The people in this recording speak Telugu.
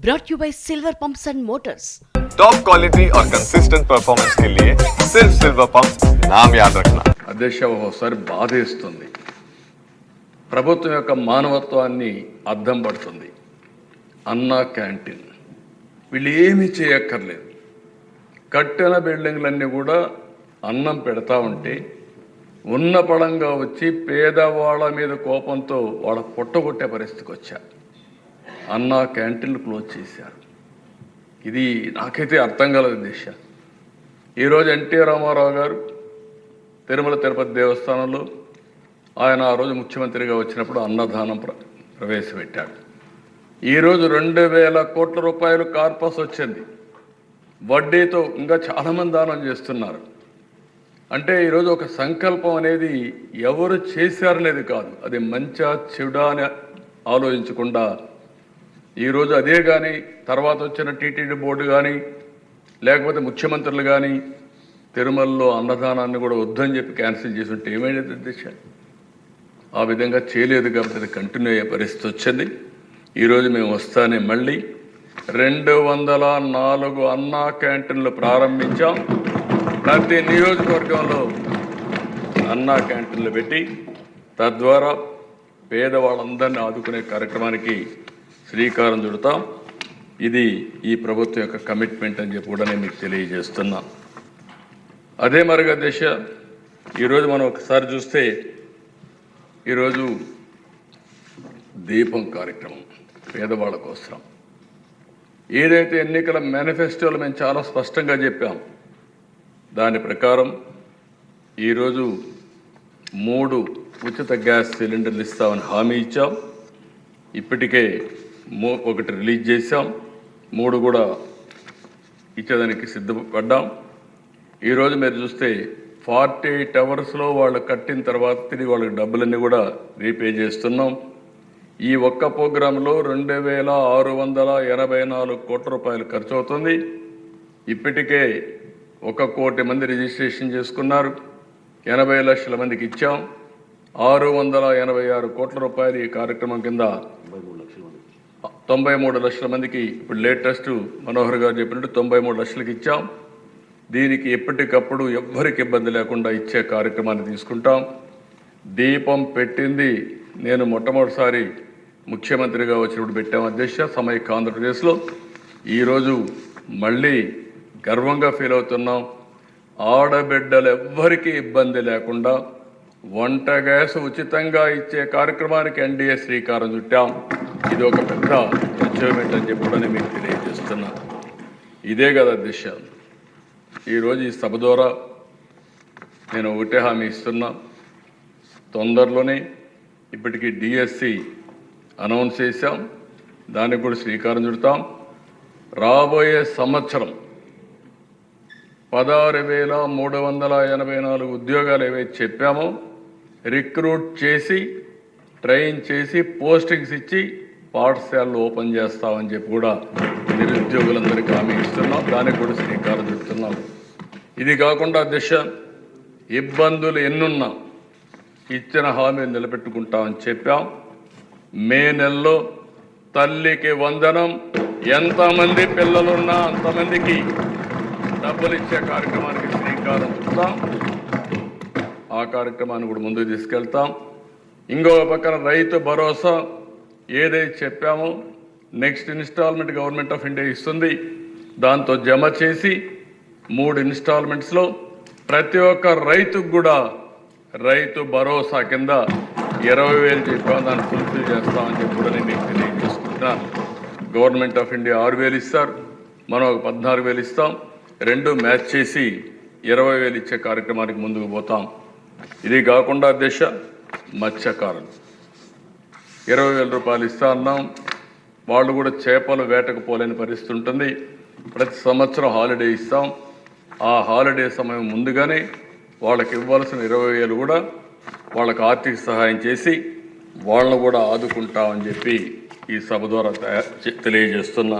brought you by Silver Pumps and Motors. Top quality और कंसिस्टेंट परफॉर्मेंस के लिए सिर्फ सिल्वर पंप्स नाम याद रखना. అధ్యక్ష ఒకసారి బాధేస్తుంది. ప్రభుత్వం యొక్క మానవత్వాన్ని అద్దం పడుతుంది. అన్నా క్యాంటీన్ వీళ్ళు ఏమీ చేయక్కర్లేదు. కట్టిన బిల్డింగ్లన్నీ కూడా అన్నం పెడతా ఉంటే ఉన్న పడంగా వచ్చి పేదవాళ్ళ మీద కోపంతో వాళ్ళ పొట్టగొట్టే పరిస్థితికి వచ్చారు. అన్నా క్యాంటీన్లు క్లోజ్ చేశారు. ఇది నాకైతే అర్థం కలదు దిశ. ఈరోజు ఎన్టీ రామారావు గారు తిరుమల తిరుపతి దేవస్థానంలో ఆయన ఆ రోజు ముఖ్యమంత్రిగా వచ్చినప్పుడు అన్నదానం ప్రవేశపెట్టాడు. ఈరోజు 2000 కోట్ల రూపాయలు కార్పస్ వచ్చింది. వడ్డీతో ఇంకా చాలామంది దానం చేస్తున్నారు. అంటే ఈరోజు ఒక సంకల్పం అనేది ఎవరు చేశారనేది కాదు, అది మంచా చెడా అని ఆలోచించకుండా ఈరోజు అదే కానీ తర్వాత వచ్చిన టీటీడీ బోర్డు కానీ లేకపోతే ముఖ్యమంత్రులు కానీ తిరుమలలో అన్నదానాన్ని కూడా వద్దని చెప్పి క్యాన్సిల్ చేసి ఉంటే ఏమైంది అధ్యక్ష? ఆ విధంగా చేయలేదు కాబట్టి అది కంటిన్యూ అయ్యే పరిస్థితి వచ్చింది. ఈరోజు మేము వస్తానే మళ్ళీ 204 అన్నా క్యాంటీన్లు ప్రారంభించాం. ప్రతి నియోజకవర్గంలో అన్నా క్యాంటీన్లు పెట్టి తద్వారా పేదవాళ్ళందరినీ ఆదుకునే కార్యక్రమానికి శ్రీకారం చుడతాం. ఇది ఈ ప్రభుత్వం యొక్క కమిట్మెంట్ అని చెప్పి కూడా నేను మీకు తెలియజేస్తున్నా. అదే మరిగా దిశ ఈరోజు మనం ఒకసారి చూస్తే ఈరోజు దీపం కార్యక్రమం పేదవాళ్ళ కోసం ఏదైతే ఎన్నికల మేనిఫెస్టోలో మేము చాలా స్పష్టంగా చెప్పాం, దాని ప్రకారం ఈరోజు 3 ఉచిత గ్యాస్ సిలిండర్లు ఇస్తామని హామీ ఇచ్చాం. ఇప్పటికే 1 రిలీజ్ చేశాం, 3 కూడా ఇచ్చేదానికి సిద్ధపడ్డాం. ఈరోజు మీరు చూస్తే 48 అవర్స్లో వాళ్ళు కట్టిన తర్వాత తిరిగి వాళ్ళకి డబ్బులన్నీ కూడా రీపే చేస్తున్నాం. ఈ ఒక్క ప్రోగ్రాంలో 2684 కోట్ల రూపాయలు ఖర్చు అవుతుంది. ఇప్పటికే 1 కోటి మంది రిజిస్ట్రేషన్ చేసుకున్నారు. 80 లక్షల మందికి ఇచ్చాం. 686 కోట్ల రూపాయలు ఈ కార్యక్రమం కింద 93 లక్షల మందికి ఇప్పుడు లేటెస్ట్ మనోహర్ గారు చెప్పినట్టు 93 లక్షలకి ఇచ్చాం. దీనికి ఎప్పటికప్పుడు ఎవ్వరికి ఇబ్బంది లేకుండా ఇచ్చే కార్యక్రమాన్ని తీసుకుంటాం. దీపం పెట్టింది నేను మొట్టమొదటిసారి ముఖ్యమంత్రిగా వచ్చినప్పుడు పెట్టాం అధ్యక్ష సమైక్య ఆంధ్రప్రదేశ్లో. ఈరోజు మళ్ళీ గర్వంగా ఫీల్ అవుతున్నాం. ఆడబిడ్డలు ఎవ్వరికీ ఇబ్బంది లేకుండా వంట గ్యాస్ ఉచితంగా ఇచ్చే కార్యక్రమానికి ఎన్డీఏ శ్రీకారం చుట్టాం. ఇది ఒక పెద్ద అచీవ్మెంట్ అని చెప్పి కూడా మీకు తెలియజేస్తున్నా. ఇదే కదా దిశ. ఈరోజు ఈ సభ ద్వారా నేను ఒకటే హామీ ఇస్తున్నా, తొందరలోనే ఇప్పటికీ డిఎస్సి అనౌన్స్ చేశాం, దానికి కూడా శ్రీకారం చుడతాం. రాబోయే సంవత్సరం 16,384 ఉద్యోగాలు ఏవైతే చెప్పామో రిక్రూట్ చేసి ట్రైన్ చేసి పోస్టింగ్స్ ఇచ్చి పాఠశాలలు ఓపెన్ చేస్తామని చెప్పి కూడా నిరుద్యోగులందరికీ హామీ ఇస్తున్నాం. దానికి కూడా శ్రీకారం చుడుతున్నాం. ఇది కాకుండా దిశ ఇబ్బందులు ఎన్నున్నా ఇచ్చిన హామీని నిలబెట్టుకుంటామని చెప్పాం. మే నెలలో తల్లికి వందనం, ఎంతమంది పిల్లలున్నా అంతమందికి డబ్బులు ఇచ్చే కార్యక్రమానికి శ్రీకారం చుడతాం. ఆ కార్యక్రమాన్ని కూడా ముందుకు తీసుకెళ్తాం. ఇంకో పక్కన రైతు భరోసా ఏదైతే చెప్పామో next installment government of India ఇస్తుంది. దాంతో జమ చేసి 3 ఇన్స్టాల్మెంట్స్లో ప్రతి ఒక్క రైతుకు కూడా రైతు భరోసా కింద 20,000 చెప్పాము, దాన్ని ఫుల్ఫిల్ చేస్తామని చెప్పి కూడా నేను మీకు తెలియజేసుకుంటున్నాను. గవర్నమెంట్ ఆఫ్ ఇండియా 6,000 ఇస్తారు, మనం ఒక 14,000 ఇస్తాం. 2 మ్యాచ్ చేసి 20,000 ఇచ్చే కార్యక్రమానికి ముందుకు పోతాం. ఇది కాకుండా దిశ మత్స్యకారులు 20,000 రూపాయలు ఇస్తా అన్నాం. వాళ్ళు కూడా చేపలు వేటకు పోలేని పరిస్థితి ఉంటుంది. ప్రతి సంవత్సరం హాలిడే ఇస్తాం. ఆ హాలిడే సమయం ముందుగానే వాళ్ళకి ఇవ్వాల్సిన 20,000 కూడా వాళ్ళకు ఆర్థిక సహాయం చేసి వాళ్ళను కూడా ఆదుకుంటామని చెప్పి ఈ సభ ద్వారా తెలియజేస్తున్నా.